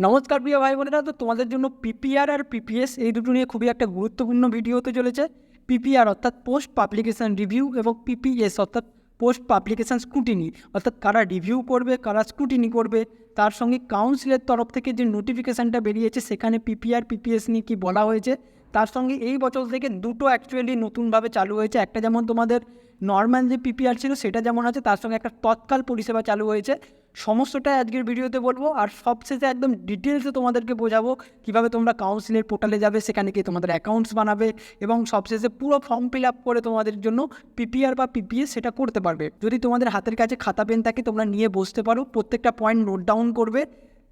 নমস্কার প্রিয় ভাই বোনেরা। তো তোমাদের জন্য পিপিআর আর পিপিএস এই দুটো নিয়ে খুবই একটা গুরুত্বপূর্ণ ভিডিও হতে চলেছে। পিপিআর অর্থাৎ পোস্ট পাবলিকেশন রিভিউ এবং পিপিএস অর্থাৎ পোস্ট পাবলিকেশন স্ক্রুটিনি, অর্থাৎ কারা রিভিউ করবে কারা স্ক্রুটিনি করবে, তার সঙ্গে কাউন্সিলের তরফ থেকে যে নোটিফিকেশানটা বেরিয়েছে সেখানে পিপিআর পিপিএস নিয়ে কী বলা হয়েছে। তার সঙ্গে এই বছর থেকে দুটো অ্যাকচুয়ালি নতুনভাবে চালু হয়েছে। একটা যেমন তোমাদের নর্মাল যে পিপিআর ছিল সেটা যেমন আছে, তার সঙ্গে একটা তৎকাল পরিষেবা চালু হয়েছে। সমস্তটাই আজকের ভিডিওতে বলবো, আর সবশেষে একদম ডিটেলসে তোমাদেরকে বোঝাবো কীভাবে তোমরা কাউন্সিলের পোর্টালে যাবে, সেখানে গিয়ে তোমাদের অ্যাকাউন্টস বানাবে এবং সবশেষে পুরো ফর্ম ফিল আপ করে তোমাদের জন্য পিপিআর বা পিপিএস সেটা করতে পারবে। যদি তোমাদের হাতের কাছে খাতা পেন থাকে তোমরা নিয়ে বসতে পারো, প্রত্যেকটা পয়েন্ট নোট ডাউন করবে,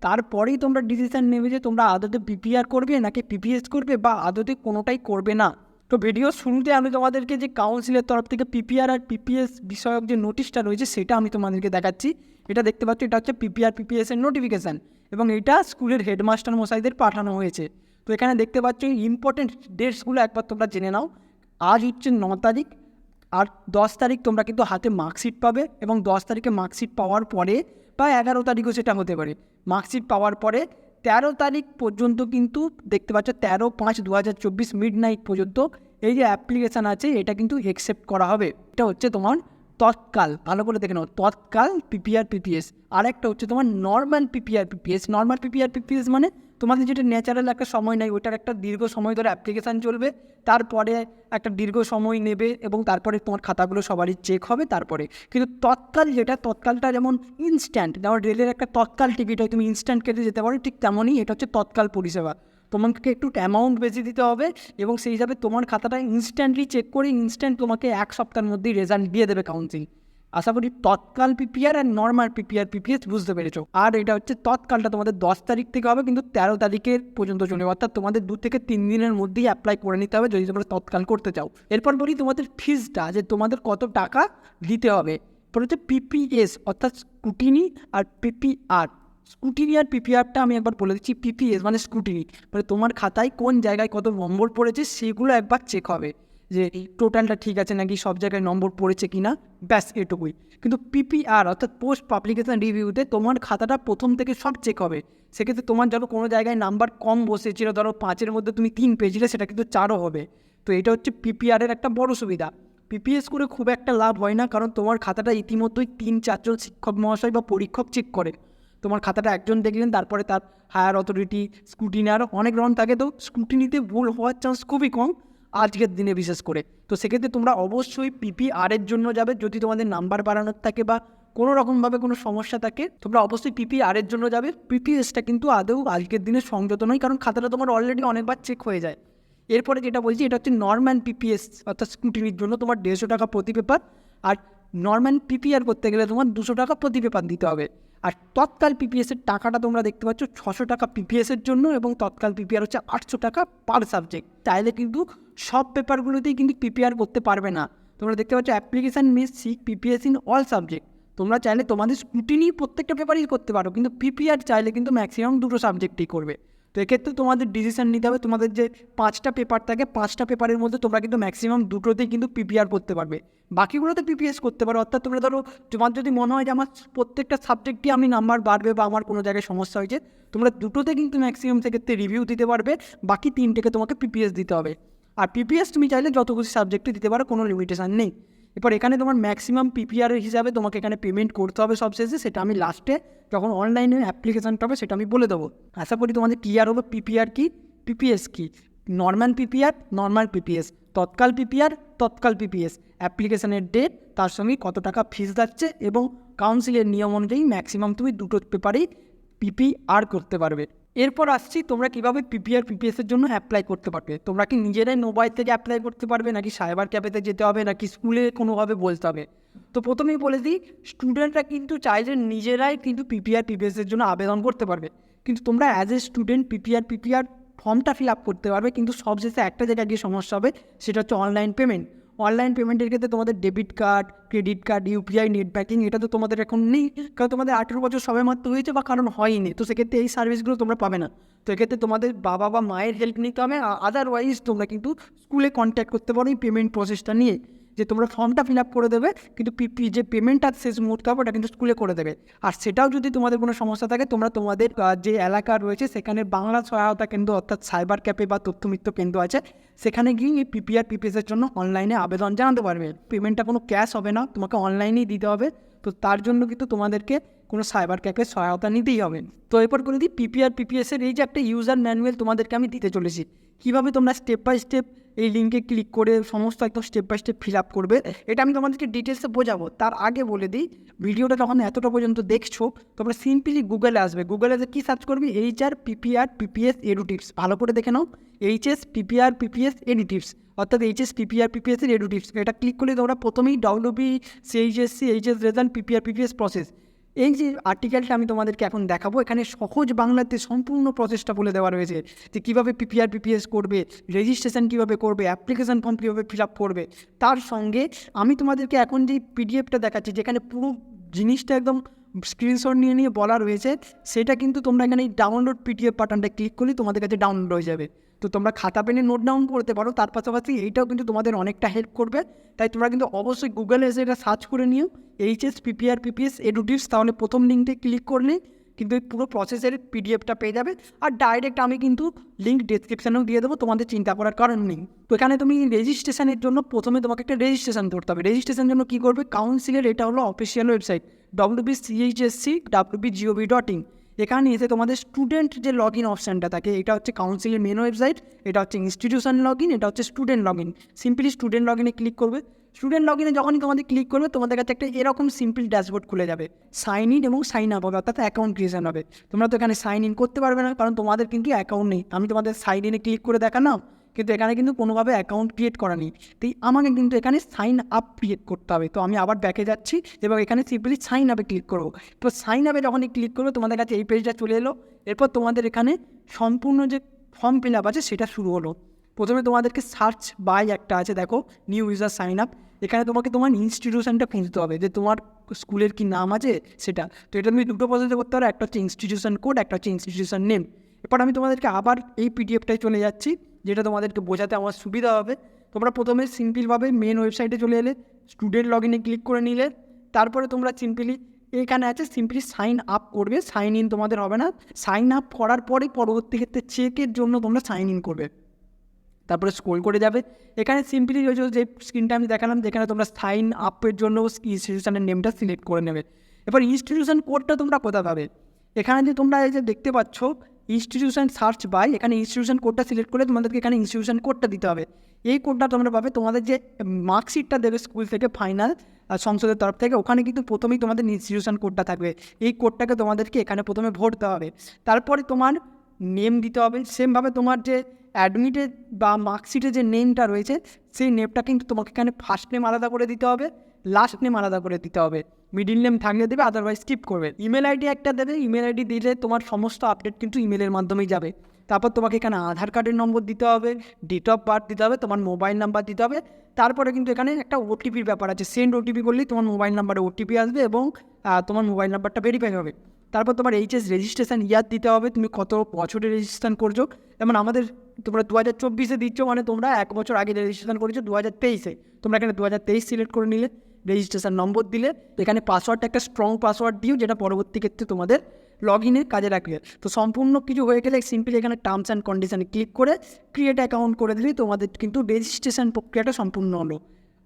তারপরেই তোমরা ডিসিশান নেবে যে তোমরা আদতে পিপিআর করবে নাকি পিপিএস করবে বা আদতে কোনোটাই করবে না। তো ভিডিও শুরুতে আমি তোমাদেরকে যে কাউন্সিলের তরফ থেকে পিপিআর আর পিপিএস বিষয়ক যে নোটিশটা রয়েছে সেটা আমি তোমাদেরকে দেখাচ্ছি। এটা দেখতে পাচ্ছ, এটা হচ্ছে পিপিআর পিপিএস এর নোটিফিকেশান এবং এটা স্কুলের হেডমাস্টার মশাইদের পাঠানো হয়েছে। তো এখানে দেখতে পাচ্ছ ইম্পর্টেন্ট ডেটসগুলো একবার তোমরা জেনে নাও। আজ হচ্ছে 9 তারিখ, আর 10 তারিখ তোমরা কিন্তু হাতে মার্কশিট পাবে এবং 10 তারিখে মার্কশিট পাওয়ার পরে বা 11 তারিখও সেটা হতে পারে। মার্কশিট পাওয়ার পরে 13 তারিখ পর্যন্ত কিন্তু দেখতে পাচ্ছ 13/5/2024 মিডনাইট পর্যন্ত এই যে অ্যাপ্লিকেশান আছে এটা কিন্তু অ্যাকসেপ্ট করা হবে। এটা হচ্ছে তোমার তৎকাল, ভালো করে দেখে নাও, তৎকাল পিপিআর পিপিএস। আর একটা হচ্ছে তোমার normal PPR PPS. Normal PPR PPS মানে তোমাদের যেটা ন্যাচারাল একটা সময় নেই, ওইটার একটা দীর্ঘ সময় ধরে অ্যাপ্লিকেশান চলবে, তারপরে একটা দীর্ঘ সময় নেবে এবং তারপরে তোমার খাতাগুলো সবারই চেক হবে তারপরে। কিন্তু তৎকাল যেটা, তৎকালটা যেমন ইনস্ট্যান্ট, যেমন রেলের একটা তৎকাল টিকিট হয় তুমি ইনস্ট্যান্ট কেটে যেতে পারো, ঠিক তেমনই এটা হচ্ছে তৎকাল পরিষেবা। তোমাকে একটু অ্যামাউন্ট বেশি দিতে হবে এবং সেই হিসাবে তোমার খাতাটা ইনস্ট্যান্টলি চেক করে ইনস্ট্যান্ট তোমাকে 1 সপ্তাহের মধ্যেই রেজাল্ট দিয়ে দেবে কাউন্সিল। আশা করি তৎকাল পিপিআর আর নর্মাল পিপিআর পিপিএস বুঝতে পেরেছো। আর এটা হচ্ছে তৎকালটা তোমাদের 10 তারিখ থেকে হবে, কিন্তু 13 তারিখের পর্যন্ত চলবে, অর্থাৎ তোমাদের 2 থেকে 3 দিনের মধ্যেই অ্যাপ্লাই করে নিতে হবে যদি তোমরা তৎকাল করতে চাও। এরপর বলি তোমাদের ফিজটা, যে তোমাদের কত টাকা দিতে হবে। এরপর হচ্ছে পিপিএস অর্থাৎ স্ক্রুটিনি আর পিপিআর। স্ক্রুটিনি আর পিপিআরটা আমি একবার বলে দিচ্ছি। পিপিএস মানে স্ক্রুটিনি, মানে তোমার খাতায় কোন জায়গায় কত নম্বর পড়েছে সেগুলো একবার চেক হবে, যে টোটালটা ঠিক আছে নাকি, সব জায়গায় নম্বর পড়েছে কি না, ব্যাস এটুকুই। কিন্তু পিপিআর অর্থাৎ পোস্ট পাবলিকেশন রিভিউতে তোমার খাতাটা প্রথম থেকে সব চেক হবে। সেক্ষেত্রে তোমার ধরো কোনো জায়গায় নাম্বার কম বসেছিল, ধরো 5-এর মধ্যে তুমি 3 পেয়েছিলে, সেটা কিন্তু 4ও হবে। তো এটা হচ্ছে পিপিআরের একটা বড় সুবিধা। পিপিএস করে খুব একটা লাভ হয় না, কারণ তোমার খাতাটা ইতিমধ্যেই 3-4 জন শিক্ষক মহাশয় বা পরীক্ষক চেক করে। তোমার খাতাটা একজন দেখলেন, তারপরে তার হায়ার অথরিটি, স্ক্রুটিনি, আরও অনেক রকম থাকে। তো স্ক্রুটিনিতে ভুল হওয়ার চান্স খুবই কম আজকের দিনে বিশেষ করে। তো সেক্ষেত্রে তোমরা অবশ্যই পিপিআরের জন্য যাবে। যদি তোমাদের নাম্বার বাড়ানোর থাকে বা কোনো রকমভাবে কোনো সমস্যা থাকে তোমরা অবশ্যই পিপিআরের জন্য যাবে। পিপিএসটা কিন্তু আদৌ আজকের দিনে সংযত নয়, কারণ খাতাটা তোমার অলরেডি অনেকবার চেক হয়ে যায়। এরপরে যেটা বলছি এটা হচ্ছে নর্মাল পিপিএস অর্থাৎ স্ক্রুটিনির জন্য তোমার 150 টাকা প্রতি পেপার, আর নর্মাল পিপিআর করতে গেলে তোমার 200 টাকা প্রতি পেপার দিতে হবে। আর তৎকাল পিপিএসের টাকাটা তোমরা দেখতে পাচ্ছ 600 টাকা পিপিএসের জন্য, এবং তৎকাল পিপিআর হচ্ছে 800 টাকা পার সাবজেক্ট। চাইলে কিন্তু সব পেপারগুলোতেই কিন্তু পিপিআর করতে পারবে না। তোমরা দেখতে পাচ্ছ অ্যাপ্লিকেশান মে সিক পিপিএস ইন অল সাবজেক্ট। তোমরা চাইলে তোমাদের স্ক্রুটিনি প্রত্যেকটা পেপারই করতে পারো, কিন্তু পিপিআর চাইলে কিন্তু ম্যাক্সিমাম 2টো সাবজেক্টেই করবে। তো এক্ষেত্রে তোমাদের ডিসিশন নিতে হবে। তোমাদের যে 5টা পেপার থাকে, 5টা পেপারের মধ্যে তোমরা কিন্তু ম্যাক্সিমাম 2টোতেই কিন্তু পিপিআর করতে পারবে, বাকিগুলোতে পিপিএস করতে পারো। অর্থাৎ তোমরা ধরো তোমার যদি মনে হয় যে আমার প্রত্যেকটা সাবজেক্টই আমি নাম্বার বাড়বে বা আমার কোনো জায়গায় সমস্যা হয়েছে, তোমরা 2টোতে কিন্তু ম্যাক্সিমাম সেক্ষেত্রে রিভিউ দিতে পারবে, বাকি 3টেকে তোমাকে পিপিএস দিতে হবে। আর পিপিএস তুমি চাইলে যত খুশি সাবজেক্টে দিতে পারো, কোনো লিমিটেশান নেই। এরপর এখানে তোমার ম্যাক্সিমাম পিপিআর হিসাবে তোমাকে এখানে পেমেন্ট করতে হবে সবশেষে, সেটা আমি লাস্টে যখন অনলাইনে অ্যাপ্লিকেশানটা হবে সেটা আমি বলে দেবো। আশা করি তোমাদের ক্লিয়ার হলো পিপিআর কি, পিপিএস কি, নর্মাল পিপিআর, নর্মাল পিপিএস, তৎকাল পিপিআর, তৎকাল পিপিএস, অ্যাপ্লিকেশানের ডেট, তার সঙ্গে কত টাকা ফিস যাচ্ছে, এবং কাউন্সিলের নিয়ম অনুযায়ী ম্যাক্সিমাম তুমি 2টো পেপারেই পিপিআর করতে পারবে। এরপর আসছি তোমরা কীভাবে পিপিআর পিপিএসের জন্য অ্যাপ্লাই করতে পারবে। তোমরা কি নিজেরাই মোবাইল থেকে অ্যাপ্লাই করতে পারবে, নাকি সাইবার ক্যাফেতে যেতে হবে, নাকি স্কুলে কোনোভাবে বলতে হবে। তো প্রথমেই বলে দিই, স্টুডেন্টরা কিন্তু চাইলে নিজেরাই কিন্তু পিপিআর পিপিএসের জন্য আবেদন করতে পারবে, কিন্তু তোমরা অ্যাজ এ স্টুডেন্ট পিপিআর ফর্মটা ফিল আপ করতে পারবে। কিন্তু সবশেষে একটা জায়গায় গিয়ে সমস্যা হবে, সেটা হচ্ছে অনলাইন পেমেন্ট। অনলাইন পেমেন্টের ক্ষেত্রে তোমাদের debit card, credit card, UPI, net banking এটা তো তোমাদের এখন নেই, কারণ তোমাদের 18 বছর সবে মাত্র হয়েছে বা কারণ হয়নি। তো সেক্ষেত্রে এই সার্ভিসগুলো তোমরা পাবে না। তো এক্ষেত্রে তোমাদের বাবা বা মায়ের হেল্প নিতে হবে, আদারওয়াইজ তোমরা কিন্তু স্কুলে কন্ট্যাক্ট করতে পারো এই পেমেন্ট প্রসেসটা নিয়ে, যে তোমরা ফর্মটা ফিল আপ করে দেবে, কিন্তু যে পেমেন্টটা শেষ মুহূর্তে হবে ওটা কিন্তু স্কুলে করে দেবে। আর সেটাও যদি তোমাদের কোনো সমস্যা থাকে তোমরা তোমাদের যে এলাকা রয়েছে সেখানে বাংলা সহায়তা কেন্দ্র অর্থাৎ সাইবার ক্যাফে বা তথ্যমিত্র কেন্দ্র আছে, সেখানে গিয়ে এই পিপিআর পিপিএসের জন্য অনলাইনে আবেদন জানাতে পারবে। পেমেন্টটা কোনো ক্যাশ হবে না, তোমাকে অনলাইনেই দিতে হবে। তো তার জন্য কিন্তু তোমাদেরকে কোনো সাইবার ক্যাফের সহায়তা নিতেই হবে। তো এরপর করে দিই পিপিআর পিপিএসের এই যে একটা ইউজার ম্যানুয়াল তোমাদেরকে আমি দিতে চলেছি, কীভাবে তোমরা স্টেপ বাই স্টেপ এই লিঙ্কে ক্লিক করে সমস্ত একদম step by step fill up করবে, এটা আমি তোমাদেরকে ডিটেলসে বোঝাবো। তার আগে বলে দিই, ভিডিওটা যখন এতটা পর্যন্ত দেখছো তোমরা সিম্পলি গুগলে আসবে, গুগলে কী সার্চ করবে, HR PPR PPS edu tips, ভালো করে দেখে নাও, HS PPR PPS edu tips, অর্থাৎ HS পিপিআর পিপিএস এর এডু টিপস। এটা ক্লিক করলে তোমরা প্রথমেই WB CHSC HS result PPR PPS process, এই যে আর্টিকেলটা আমি তোমাদেরকে এখন দেখাবো, এখানে সহজ বাংলাতে সম্পূর্ণ প্রসেসটা বলে দেওয়া রয়েছে যে কীভাবে পিপিআর পিপিএস করবে, রেজিস্ট্রেশন কীভাবে করবে, অ্যাপ্লিকেশন ফর্ম কীভাবে ফিল আপ করবে। তার সঙ্গে আমি তোমাদেরকে এখন যে পিডিএফটা দেখাচ্ছি, যেখানে পুরো জিনিসটা একদম স্ক্রিনশট নিয়ে নিয়ে বলা রয়েছে, সেটা কিন্তু তোমরা এখানে এই ডাউনলোড পিডিএফ বাটনটা ক্লিক করলে তোমাদের কাছে ডাউনলোড হয়ে যাবে। তো তোমরা খাতা পেনে নোট ডাউন করতে পারো, তার পাশাপাশি এইটাও কিন্তু তোমাদের অনেকটা হেল্প করবে। তাই তোমরা কিন্তু অবশ্যই গুগলে এসে এটা সার্চ করে নিও, HS PPR PPS edu tips, তাহলে প্রথম লিঙ্কটি ক্লিক করলে কিন্তু এই পুরো প্রসেসের পিডিএফটা পেয়ে যাবে। আর ডাইরেক্ট আমি কিন্তু লিঙ্ক ডেসক্রিপশানেও দিয়ে দেবো, তোমাদের চিন্তা করার কারণ নেই। তো এখানে তুমি রেজিস্ট্রেশনের জন্য প্রথমে তোমাকে একটা রেজিস্ট্রেশন করতে হবে। রেজিস্ট্রেশনের জন্য কী করবে, কাউন্সিলের এটা হলো অফিসিয়াল ওয়েবসাইট wbchsc.wb.gov.in। এখানে এসে তোমাদের স্টুডেন্ট যে লগ ইন অপশানটা থাকে, এটা হচ্ছে কাউন্সিলের মেন ওয়েবসাইট, এটা হচ্ছে ইনস্টিটিউশন লগ ইন, এটা হচ্ছে student log in. Simply student log ইনে ক্লিক করবে। স্টুডেন্ট লগ ইনে যখনই তোমাদের ক্লিক করবে তোমাদের কাছে একটা এরকম সিম্পল ড্যাশবোর্ড খুলে যাবে, সাইন ইন এবং সাইন আপ হবে, অর্থাৎ অ্যাকাউন্ট ক্রিয়েশন হবে। তোমরা তো এখানে সাইন ইন করতে পারবে না, কারণ তোমাদের কিন্তু অ্যাকাউন্ট নেই। আমি তোমাদের সাইন ইনে ক্লিক করে দেখালাম, কিন্তু এখানে কিন্তু কোনোভাবে অ্যাকাউন্ট ক্রিয়েট করা নেই। তাই আমাকে কিন্তু এখানে সাইন আপ ক্রিয়েট করতে হবে। তো আমি আবার ব্যাকে যাচ্ছি এবং এখানে সিম্পলি সাইন আপে ক্লিক করবো। তো সাইন আপে যখনই ক্লিক করবো তোমাদের কাছে এই পেজটা চলে এলো। এরপর তোমাদের এখানে সম্পূর্ণ যে ফর্ম ফিল আপ আছে সেটা শুরু হলো। প্রথমে তোমাদেরকে সার্চ বাই একটা আছে, দেখো নিউ ইউজার সাইন আপ, এখানে তোমাকে তোমার ইনস্টিটিউশনটা খুঁজতে হবে যে তোমার স্কুলের কি নাম আছে সেটা। তো এটা তুমি দুটো প্রসেসে করতে পারো, একটা হচ্ছে ইনস্টিটিউশন কোড, একটা হচ্ছে ইনস্টিটিউশন নেম। এরপর আমি তোমাদেরকে আবার এই পিডিএফটায় চলে যাচ্ছি, যেটা তোমাদেরকে বোঝাতে আমার সুবিধা হবে। তোমরা প্রথমে সিম্পলভাবে মেন ওয়েবসাইটে চলে এলে, স্টুডেন্ট লগ ইনে ক্লিক করে নিলে, তারপরে তোমরা সিম্পলি এখানে আছে সিম্পলি সাইন আপ করবে, সাইন ইন তোমাদের হবে না। সাইন আপ করার পরে পরবর্তী ক্ষেত্রে চেকের জন্য তোমরা সাইন ইন করবে। তারপরে স্ক্রল করে যাবে, এখানে সিম্পলি যে স্ক্রিনটা আমি দেখালাম, যেখানে তোমরা সাইন আপের জন্য ইনস্টিটিউশনের নেমটা সিলেক্ট করে নেবে। এবার ইনস্টিটিউশন কোডটা তোমরা কোথায় পাবে, এখানে যে তোমরা এই যে দেখতে পাচ্ছ ইনস্টিটিউশন সার্চ বাই, এখানে ইনস্টিটিউশন কোডটা সিলেক্ট করে তোমাদেরকে এখানে ইনস্টিটিউশন কোডটা দিতে হবে। এই কোডটা তোমরা পাবে তোমাদের যে মার্কশিটটা দেবে স্কুল থেকে ফাইনাল সংসদের তরফ থেকে, ওখানে কিন্তু প্রথমেই তোমাদের ইনস্টিটিউশন কোডটা থাকবে। এই কোডটাকে তোমাদেরকে এখানে প্রথমে ভোট দেওয়া হবে, তারপরে তোমার নেম দিতে হবে। সেমভাবে তোমার যে অ্যাডমিটে বা মার্কশিটে যে নেমটা রয়েছে সেই নেমটা কিন্তু তোমাকে এখানে ফার্স্ট নেম আলাদা করে দিতে হবে, লাস্ট নেম আলাদা করে দিতে হবে। মিডিল নেম থাকলে দেবে, আদারওয়াইজ স্কিপ করবে। ইমেল আইডি একটা দেবে, ইমেল আইডি দিলে তোমার সমস্ত আপডেট কিন্তু ইমেলের মাধ্যমেই যাবে। তারপর তোমাকে এখানে আধার কার্ডের নম্বর দিতে হবে, ডেট অফ বার্থ দিতে হবে, তোমার মোবাইল নাম্বার দিতে হবে। তারপরে কিন্তু এখানে একটা ওটিপির ব্যাপার আছে, সেন্ড ওটিপি করলেই তোমার মোবাইল নাম্বারে ওটিপি আসবে এবং তোমার মোবাইল নাম্বারটা ভেরিফাই হবে। তারপর তোমার HS রেজিস্ট্রেশন ইয়ার দিতে হবে, তুমি কত বছরে রেজিস্ট্রেশন করছো। যেমন আমাদের তোমরা 2024-এ দিচ্ছ, মানে তোমরা 1 বছর আগে রেজিস্ট্রেশন করেছো 2023-এ, তোমরা এখানে 2023 সিলেক্ট করে নিলে, রেজিস্ট্রেশন নম্বর দিলে, এখানে পাসওয়ার্ডটা একটা স্ট্রং পাসওয়ার্ড দিও, যেটা পরবর্তী ক্ষেত্রে তোমাদের লগ ইনের কাজে রাখবে। তো সম্পূর্ণ কিছু হয়ে গেলে সিম্পলি এখানে টার্মস অ্যান্ড কন্ডিশনে ক্লিক করে ক্রিয়েট অ্যাকাউন্ট করে দিলেই তোমাদের কিন্তু রেজিস্ট্রেশন প্রক্রিয়াটা সম্পূর্ণ হলো।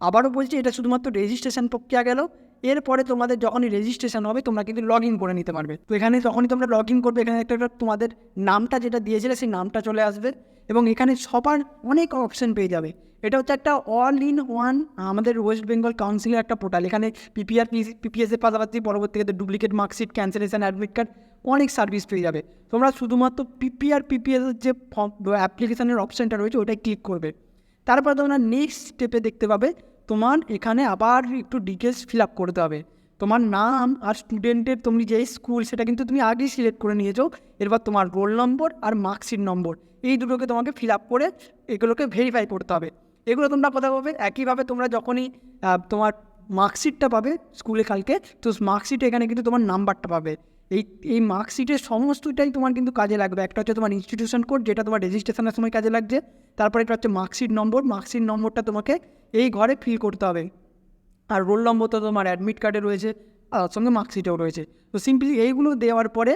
আবারও বলছি, এটা শুধুমাত্র রেজিস্ট্রেশন প্রক্রিয়া গেল। এরপরে তোমাদের যখনই রেজিস্ট্রেশন হবে তোমরা কিন্তু লগ ইন করে নিতে পারবে। তো এখানে যখনই তোমরা লগ ইন করবে, এখানে একটা তোমাদের নামটা যেটা দিয়েছিলে সেই নামটা চলে আসবে এবং এখানে সবার অনেক অপশন পেয়ে যাবে। এটা হচ্ছে একটা অল ইন ওয়ান আমাদের ওয়েস্ট বেঙ্গল কাউন্সিলের একটা পোর্টাল। এখানে পিপিআর পিপিএসের পাশাপাশি পরবর্তীতে duplicate marksheet, cancellation, admit card, অনেক সার্ভিস পেয়ে যাবে। তোমরা শুধুমাত্র পিপিআর পিপিএসের যে অ্যাপ্লিকেশানের অপশানটা রয়েছে ওটাই ক্লিক করবে। তারপরে তোমরা নেক্সট স্টেপে দেখতে পাবে তোমার এখানে আবার একটু ডিটেলস ফিল আপ করতে হবে। তোমার নাম আর স্টুডেন্টের তুমি যে স্কুল সেটা কিন্তু তুমি আগেই সিলেক্ট করে নিয়েছো। এরপর তোমার রোল নম্বর আর মার্কশিট নম্বর, এই দুটোকে তোমাকে ফিল আপ করে এগুলোকে ভেরিফাই করতে হবে। এগুলো তোমরা কোথায় পাবে, একইভাবে তোমরা যখনই তোমার মার্কশিটটা পাবে স্কুলে কালকে, তো মার্কশিটে এখানে কিন্তু তোমার নাম্বারটা পাবে। এই এই মার্কশিটের সমস্তটাই তোমার কিন্তু কাজে লাগবে। একটা হচ্ছে তোমার ইনস্টিটিউশন কোড, যেটা তোমার রেজিস্ট্রেশনের সময় কাজে লাগছে। তারপরে একটা হচ্ছে মার্কশিট নম্বরটা তোমাকে এই ঘরে ফিল করতে হবে। আর রোল নম্বর তো তোমার অ্যাডমিট কার্ডে রয়েছে, আর ওর সঙ্গে মার্কশিটেও রয়েছে। তো সিম্পলি এইগুলো দেওয়ার পরে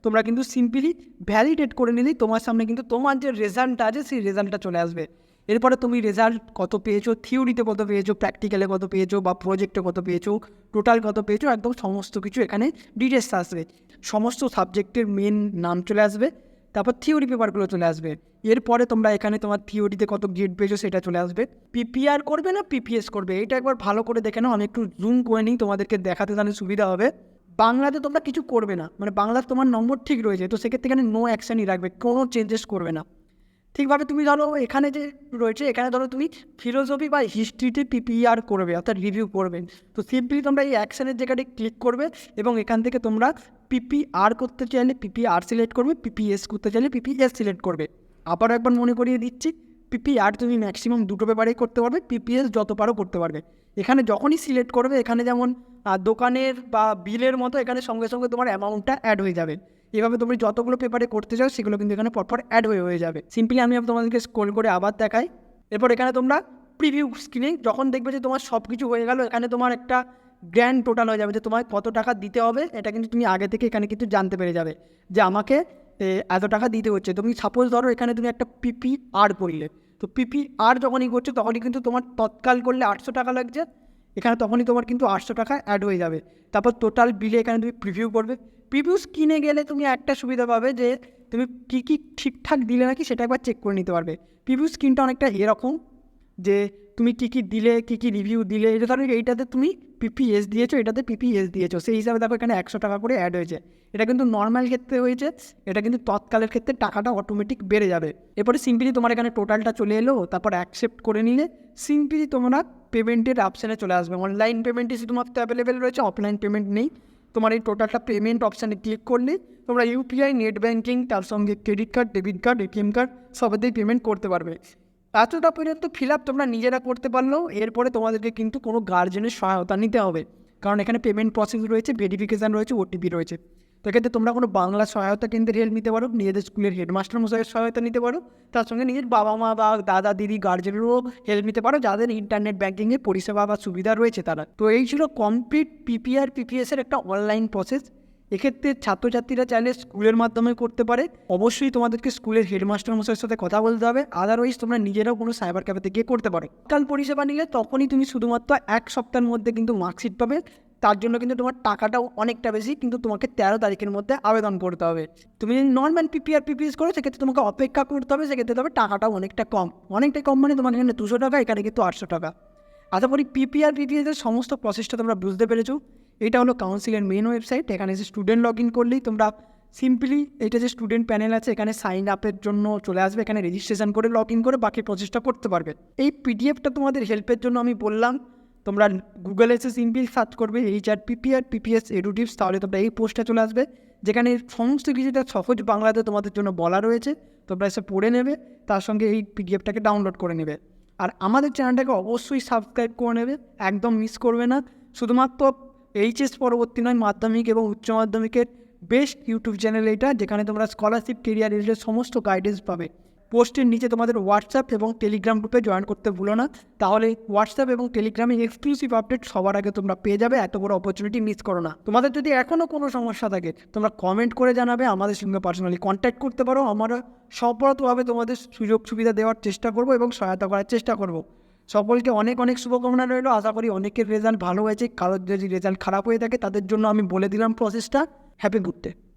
তোমরা কিন্তু সিম্পলি ভ্যালিডেট করে নিলেই তোমার সামনে কিন্তু তোমার যে রেজাল্টটা আছে সেই রেজাল্টটা চলে আসবে। এরপরে তুমি রেজাল্ট কত পেয়েছো, থিওরিতে কত পেয়েছো, প্র্যাকটিক্যালে কত পেয়েছো, বা প্রজেক্টে কত পেয়েছো, টোটাল কত পেয়েছো, একদম সমস্ত কিছু এখানে ডিটেলস আসবে। সমস্ত সাবজেক্টের মেন নাম চলে আসবে, তারপর থিওরি পেপারগুলো চলে আসবে। এরপরে তোমরা এখানে তোমার থিওরিতে কত গ্রেড পেয়েছো সেটা চলে আসবে। পিপিআর করবে না পিপিএস করবে, এটা একবার ভালো করে দেখে নাও। আমি একটু জুম করে নিই, তোমাদেরকে দেখাতে তাহলে সুবিধা হবে। বাংলাতে তোমরা কিছু করবে না, মানে বাংলাতে তোমার নম্বর ঠিক রয়েছে, তো সেক্ষেত্রে এখানে নো অ্যাকশানই রাখবে, কোনো চেঞ্জেস করবে না। ঠিকভাবে তুমি ধরো এখানে যে রয়েছে, এখানে ধরো তুমি ফিলোসফি বা হিস্ট্রিতে পিপিআর করবে, অর্থাৎ রিভিউ করবে। তো সিম্পলি তোমরা এই অ্যাকশানের জায়গাটি ক্লিক করবে এবং এখান থেকে তোমরা পিপিআর করতে চাইলে পিপিআর সিলেক্ট করবে, পিপিএস করতে চাইলে পিপিএস সিলেক্ট করবে। আবারও একবার মনে করিয়ে দিচ্ছি, পিপিআর তুমি ম্যাক্সিমাম 2টো পেপারেই করতে পারবে, পিপিএস যত পারো করতে পারবে। এখানে যখনই সিলেক্ট করবে, এখানে যেমন দোকানের বা বিলের মতো এখানে সঙ্গে সঙ্গে তোমার অ্যামাউন্টটা অ্যাড হয়ে যাবে। এভাবে তুমি যতগুলো পেপারে করতে চাও সেগুলো কিন্তু এখানে পরপর অ্যাড হয়ে যাবে। সিম্পলি আমি তোমাদেরকে স্ক্রল করে আবার দেখাই। এরপর এখানে তোমরা প্রিভিউ স্ক্রিনে যখন দেখবে যে তোমার সব কিছু হয়ে গেল, এখানে তোমার একটা গ্র্যান্ড টোটাল হয়ে যাবে যে তোমায় কত টাকা দিতে হবে। এটা কিন্তু তুমি আগে থেকে এখানে কিন্তু জানতে পেরে যাবে যে আমাকে এত টাকা দিতে হচ্ছে। তুমি সাপোজ ধরো এখানে তুমি একটা পিপিআর করলে, তো পিপিআর যখনই করছো তখনই কিন্তু তোমার তৎকাল করলে 800 টাকা লাগছে, এখানে তখনই তোমার কিন্তু 800 টাকা অ্যাড হয়ে যাবে। তারপর টোটাল বিলে এখানে তুমি প্রিভিউ করবে। প্রিভিউ স্ক্রিনে গেলে তুমি একটা সুবিধা পাবে যে তুমি কী কী ঠিকঠাক দিলে নাকি সেটা একবার চেক করে নিতে পারবে। প্রিভিউ স্ক্রিনটা অনেকটা এরকম যে তুমি কী কী দিলে, কী কী রিভিউ দিলে। এটা ধরো এইটাতে তুমি পিপিএস দিয়েছো, এটাতে পিপিএস দিয়েছো, সেই হিসাবে দেখো এখানে 100 টাকা করে অ্যাড হয়েছে। এটা কিন্তু নর্মাল ক্ষেত্রে হয়েছে, এটা কিন্তু তৎকালের ক্ষেত্রে টাকাটা অটোমেটিক বেড়ে যাবে। এরপরে সিম্পলি তোমার এখানে টোটালটা চলে এলো, তারপর অ্যাকসেপ্ট করে নিলে সিম্পলি তোমরা পেমেন্টের অপশানে চলে আসবে। অনলাইন পেমেন্টই শুধুমাত্র অ্যাভেলেবেল রয়েছে, অফলাইন পেমেন্ট নেই। তোমার এই টোটালটা পেমেন্ট অপশানে ক্লিক করলে তোমরা ইউপিআই, নেট ব্যাঙ্কিং, তার সঙ্গে credit card, debit card, ATM card সবেতেই পেমেন্ট করতে পারবে। এতটা পর্যন্ত ফিল আপ তোমরা নিজেরা করতে পারলেও এরপরে তোমাদেরকে কিন্তু কোনো গার্জেনের সহায়তা নিতে হবে, কারণ এখানে পেমেন্ট প্রসেস রয়েছে, ভেরিফিকেশান রয়েছে, ওটিপি রয়েছে। তো এক্ষেত্রে তোমরা কোনো বাংলা সহায়তা কেন্দ্রের হেল্প নিতে পারো, নিজেদের স্কুলের হেডমাস্টার মশাইয়ের সহায়তা নিতে পারো, তার সঙ্গে নিজের বাবা মা বা দাদা দিদি গার্জেনেরও হেল্প নিতে পারো, যাদের ইন্টারনেট ব্যাঙ্কিংয়ের পরিষেবা বা সুবিধা রয়েছে তারা। তো এই ছিল কমপ্লিট পিপিআর পিপিএসের একটা অনলাইন প্রসেস। এক্ষেত্রে ছাত্রছাত্রীরা চাইলে স্কুলের মাধ্যমে করতে পারে। অবশ্যই তোমাদেরকে স্কুলের হেডমাস্টার মশাইয়ের সাথে কথা বলতে হবে, আদারওয়াইজ তোমরা নিজেরাও কোনো সাইবার ক্যাফেতে গিয়ে করতে পারো। কাল পরিষেবা নিলে তখনই তুমি শুধুমাত্র 1 সপ্তাহের মধ্যে কিন্তু মার্কশিট পাবে। তার জন্য কিন্তু তোমার টাকাটাও অনেকটা বেশি, কিন্তু তোমাকে 13 তারিখের মধ্যে আবেদন করতে হবে। তুমি যদি নর্মাল পিপিআর পিপিএস করো সেক্ষেত্রে তোমাকে অপেক্ষা করতে হবে, সেক্ষেত্রে তবে টাকাটাও অনেকটা কম মানে তোমার এখানে 200 টাকা, এখানে কিন্তু 800 টাকা। আশা করি পিপিআর পিপিএসের সমস্ত প্রসেসটা তোমরা বুঝতে পেরেছো। এটা হলো কাউন্সিলের মেন ওয়েবসাইট। এখানে এসে স্টুডেন্ট লগ ইন করলেই তোমরা সিম্পলি এটা যে স্টুডেন্ট প্যানেল আছে এখানে সাইন আপের জন্য চলে আসবে, এখানে রেজিস্ট্রেশন করে লগ ইন করে বাকি প্রসেসটা করতে পারবে। এই পিডিএফটা তোমাদের হেল্পের জন্য আমি বললাম, তোমরা গুগলে এসে সিম্পলি সার্চ করবে HR পিপিআর পিপিএস এডুটিভস, তাহলে তোমরা এই পোস্টটা চলে আসবে, যেখানে সমস্ত কিছুটা সহজ বাংলাতে তোমাদের জন্য বলা রয়েছে। তোমরা এসে পড়ে নেবে, তার সঙ্গে এই পিডিএফটাকে ডাউনলোড করে নেবে। আর আমাদের চ্যানেলটাকে অবশ্যই সাবস্ক্রাইব করে নেবে, একদম মিস করবে না। শুধুমাত্র এইচএস পরবর্তী নয়, মাধ্যমিক এবং উচ্চ মাধ্যমিকের বেস্ট ইউটিউব চ্যানেল এটা, যেখানে তোমরা স্কলারশিপ, কেরিয়ার রিলেটেড সমস্ত গাইডেন্স পাবে। পোস্টের নিচে তোমাদের হোয়াটসঅ্যাপ এবং টেলিগ্রাম গ্রুপে জয়েন করতে ভুলো না, তাহলে হোয়াটসঅ্যাপ এবং টেলিগ্রামে এক্সক্লুসিভ আপডেট সবার আগে তোমরা পেয়ে যাবে। এত বড় অপরচুনিটি মিস করো না। তোমাদের যদি এখনও কোনো সমস্যা থাকে তোমরা কমেন্ট করে জানাবে, আমাদের সঙ্গে পার্সোনালি কন্ট্যাক্ট করতে পারো। আমরা সর্বতভাবে তোমাদের সুযোগ সুবিধা দেওয়ার চেষ্টা করব এবং সহায়তা করার চেষ্টা করব। সকলকে অনেক অনেক শুভকামনা রইল। আশা করি অনেকের রেজাল্ট ভালো হয়েছে, কারোর যদি রেজাল্ট খারাপ হয়ে থাকে তাদের জন্য আমি বলে দিলাম প্রসেসটা। Happy good day.